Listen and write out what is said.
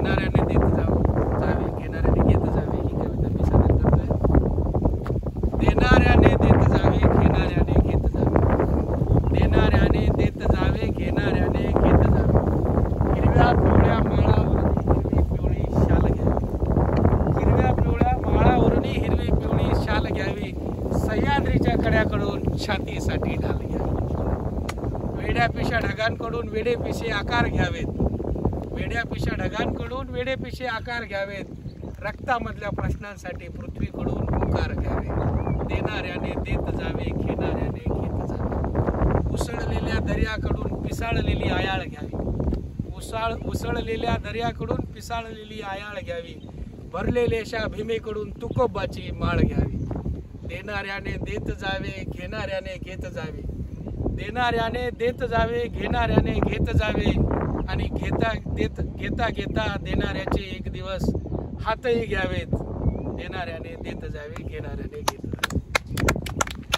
देणाऱ्याने देत जावे, घेणाऱ्याने घेत जावे ही कविता मी सादर करतोय. देणाऱ्याने देत जावे, घेणाऱ्याने घेत जावे, देणाऱ्याने देत जावे, घेणाऱ्याने घेत जावे. हिरव्या पिवळ्या माळावरून हिरवी पिवळी शाल घ्यावी, हिरव्या पिवळ्या माळावरून हिरवी पिवळी शाल घ्यावी, सह्याद्रीच्या कड्याकडून छातीसाठी ढाल घ्यावी. वेड्या पिशा ढगांकडून वेडे पिशे आकार घ्यावेत, वेड्या पिशा ढगांकडून वेडे पिशे आकार घ्यावेत, रक्तामधल्या प्रश्नांसाठी पृथ्वीकडून होकार घ्यावे. देणाऱ्याने देत जावे, घेणाऱ्याने घेत जावे. उसळलेल्या दर्याकडून पिसाळलेली आयाळ घ्यावी, उसळलेल्या दर्याकडून पिसाळलेली आयाळ घ्यावी, भरलेल्याशा भीमेकडून तुकोबाची माळ घ्यावी. देणाऱ्याने देत जावे, घेणाऱ्याने घेत जावे, देणाऱ्याने देत जावे, घेणाऱ्याने घेत जावे. आणि घेता घेता देणाऱ्याचे एक दिवस हातही घ्यावेत. देणाऱ्याने देत जावे, घेणाऱ्याने घेत जावे.